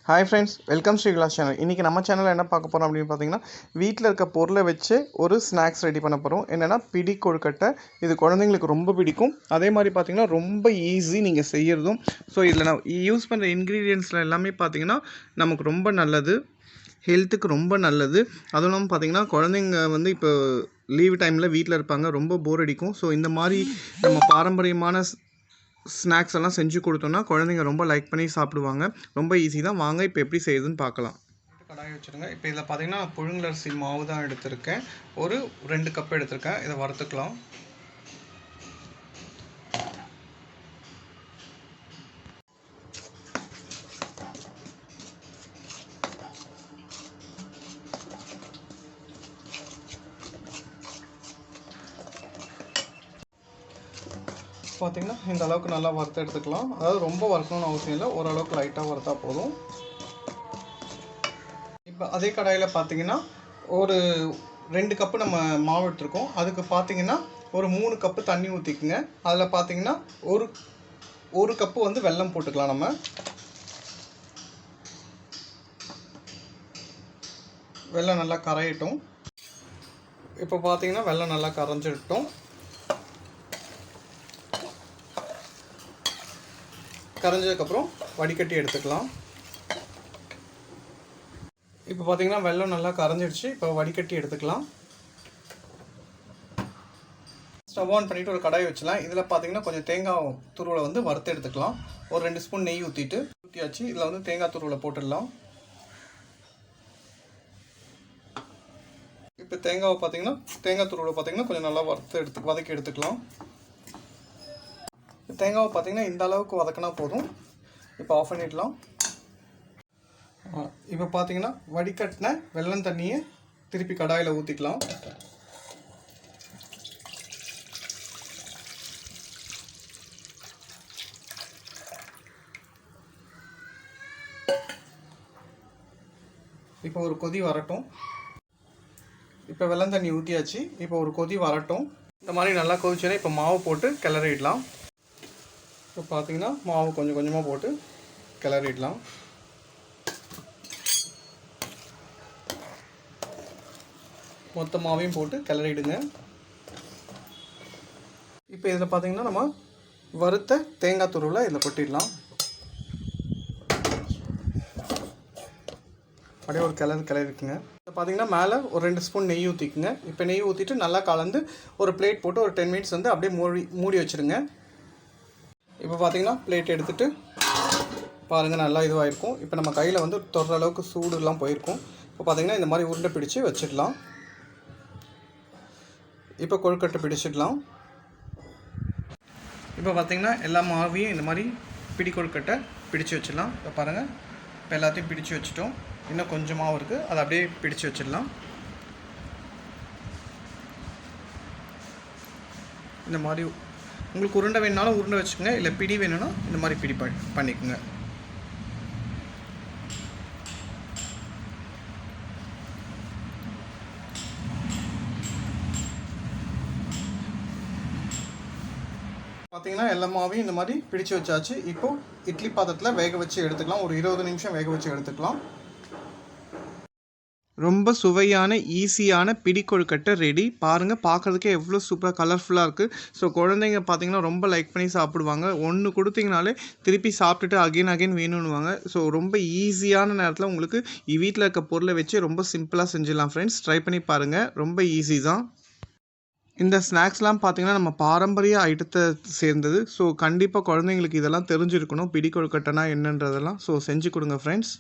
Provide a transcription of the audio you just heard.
Hi friends, welcome Sri Vilas channel. இன்றைக்கி நம்ம சேனலில் என்ன பார்க்க போகிறோம் அப்படின்னு பார்த்தீங்கன்னா, வீட்டில் இருக்க பொருளை வச்சு ஒரு ஸ்நாக்ஸ் ரெடி பண்ண போகிறோம். என்னென்னா பிடி கொழுக்கட்டை. இது குழந்தைங்களுக்கு ரொம்ப பிடிக்கும். அதே மாதிரி பார்த்திங்கன்னா ரொம்ப ஈஸி நீங்கள் செய்கிறதும். ஸோ இதில் நான் யூஸ் பண்ணுற இன்க்ரீடியன்ஸில் எல்லாமே பார்த்திங்கன்னா நமக்கு ரொம்ப நல்லது, ஹெல்த்துக்கு ரொம்ப நல்லது. அதுவும் இல்லாமல் பார்த்திங்கன்னா குழந்தைங்க வந்து இப்போ லீவ் டைமில் வீட்டில் இருப்பாங்க, ரொம்ப போர் அடிக்கும். ஸோ இந்த மாதிரி நம்ம பாரம்பரியமான ஸ்நாக்ஸ் எல்லாம் செஞ்சு கொடுத்தோன்னா குழந்தைங்க ரொம்ப லைக் பண்ணி சாப்பிடுவாங்க. ரொம்ப ஈஸி தான். வாங்க இப்போ எப்படி செய்யுதுன்னு பார்க்கலாம். கடாய் வச்சுருங்க. இப்போ இதில் பார்த்தீங்கன்னா நான் புழுங்கலரிசி மாவு தான் எடுத்திருக்கேன். ஒரு 2 கப் எடுத்திருக்கேன். இதை வறுத்துக்கலாம். பார்த்திங்கன்னா இந்த அளவுக்கு நல்லா வறுத்து எடுத்துக்கலாம். அதாவது ரொம்ப வறுக்கணும்னு அவசியம் இல்லை, ஓரளவுக்கு லைட்டாக வறுத்தா போதும். இப்போ அதே கடாயில் பார்த்திங்கன்னா ஒரு 2 கப்பு நம்ம மாவு எடுத்துருக்கோம். அதுக்கு பார்த்திங்கன்னா ஒரு 3 கப்பு தண்ணி ஊற்றிக்குங்க. அதில் பார்த்திங்கன்னா ஒரு கப்பு வந்து வெல்லம் போட்டுக்கலாம். நம்ம வெல்லம் நல்லா கரையட்டும். இப்போ பார்த்திங்கன்னா வெல்லம் நல்லா கரைஞ்சிட்டோம். கரைஞ்சதுக்கப்புறம் வடிகட்டி எடுத்துக்கலாம். இப்போ பார்த்தீங்கன்னா வெல்லம் நல்லா கரைஞ்சிடுச்சு. இப்போ வடிகட்டி எடுத்துக்கலாம். ஸ்டவ் ஆன் பண்ணிவிட்டு ஒரு கடாய் வச்சுலாம். இதில் பார்த்தீங்கன்னா கொஞ்சம் தேங்காய் துருவலை வந்து வறுத்து எடுத்துக்கலாம். ஒரு 2 ஸ்பூன் நெய் ஊற்றியாச்சு. இதில் வந்து தேங்காய் துருவலை போட்டுடலாம். இப்போ தேங்காய் துருவலை பார்த்தீங்கன்னா கொஞ்சம் நல்லா வதக்கி எடுத்துக்கலாம். தேங்காவை பார்த்தீங்கன்னா இந்த அளவுக்கு வதக்கினா போதும். இப்போ ஆஃப் பண்ணிடலாம். இப்போ பார்த்தீங்கன்னா வடிகட்டின வெல்லம் தண்ணியை திருப்பி கடாயில் ஊற்றிக்கலாம். இப்போ ஒரு கொதி வரட்டும். இப்போ வெல்லம் தண்ணி ஊற்றியாச்சு. இப்போ ஒரு கொதி வரட்டும். இந்த மாதிரி நல்லா கொதிச்சோன்னா இப்போ மாவு போட்டு கிளறிடலாம். இப்போ பார்த்தீங்கன்னா மாவு கொஞ்சம் கொஞ்சமாக போட்டு கிளறிடலாம். மொத்த மாவையும் போட்டு கிளறிடுங்க. இப்போ இதில் பார்த்தீங்கன்னா நம்ம வறுத்த தேங்காய் துருவலை இதில் கொட்டிடலாம். அப்படியே ஒரு கிளறிக்குங்க. இப்போ பார்த்தீங்கன்னா மேலே ஒரு 2 ஸ்பூன் நெய் ஊற்றிக்குங்க. இப்போ நெய் ஊற்றிட்டு நல்லா கலந்து ஒரு பிளேட் போட்டு ஒரு 10 மினிட்ஸ் வந்து அப்படியே மூடி வச்சுருங்க. இப்போ பார்த்தீங்கன்னா பிளேட் எடுத்துகிட்டு பாருங்கள், நல்லா இதுவாகிருக்கும். இப்போ நம்ம கையில் வந்து தொடுற அளவுக்கு சூடுலாம் போயிருக்கும். இப்போ பார்த்தீங்கன்னா இந்த மாதிரி உருண்டை பிடிச்சி வச்சிடலாம். இப்போ கொழுக்கட்டை பிடிச்சிடலாம். இப்போ பார்த்தீங்கன்னா எல்லா மாவையும் இந்த மாதிரி பிடி கொழுக்கட்டை பிடிச்சி வச்சிடலாம். இப்போ பாருங்கள், இப்போ எல்லாத்தையும் பிடிச்சி வச்சுட்டோம். இன்னும் கொஞ்சம் மாவு இருக்குது, அதை அப்படியே பிடிச்சி வச்சிடலாம். இந்த மாதிரி உங்களுக்கு உருண்டை வேணுனாலும் உருண்டை வச்சுக்கோங்க, இல்லை பிடி வேணும்னா இந்த மாதிரி பிடி பண்ணிக்கோங்க. பார்த்தீங்கன்னா எல்லா மாவையும் இந்த மாதிரி பிடிச்சு வச்சாச்சு. இப்போது இட்லி பாத்திரத்தில் வேக வச்சு எடுத்துக்கலாம். ஒரு 20 நிமிஷம் வேக வச்சு எடுத்துக்கலாம். ரொம்ப சுவையான ஈஸியான பிடி கொழுக்கட்டை ரெடி. பாருங்கள், பார்க்குறதுக்கே எவ்வளோ சூப்பராக கலர்ஃபுல்லாக இருக்குது. ஸோ குழந்தைங்க பார்த்திங்கன்னா ரொம்ப லைக் பண்ணி சாப்பிடுவாங்க. ஒன்று கொடுத்தீங்கனாலே திருப்பி சாப்பிட்டுட்டு அகைன் வேணும்னுவாங்க. ஸோ ரொம்ப ஈஸியான நேரத்தில் உங்களுக்கு வீட்டில் இருக்க பொருளை வச்சு ரொம்ப சிம்பிளாக செஞ்சிடலாம். ஃப்ரெண்ட்ஸ், ட்ரை பண்ணி பாருங்கள். ரொம்ப ஈஸி தான். இந்த ஸ்நாக்ஸ்லாம் பார்த்திங்கன்னா நம்ம பாரம்பரிய ஐட்டத்தை சேர்ந்தது. ஸோ கண்டிப்பாக குழந்தைங்களுக்கு இதெல்லாம் தெரிஞ்சிருக்கணும், பிடி கொழுக்கட்டைனா என்னன்றதெல்லாம். ஸோ செஞ்சு கொடுங்க ஃப்ரெண்ட்ஸ்.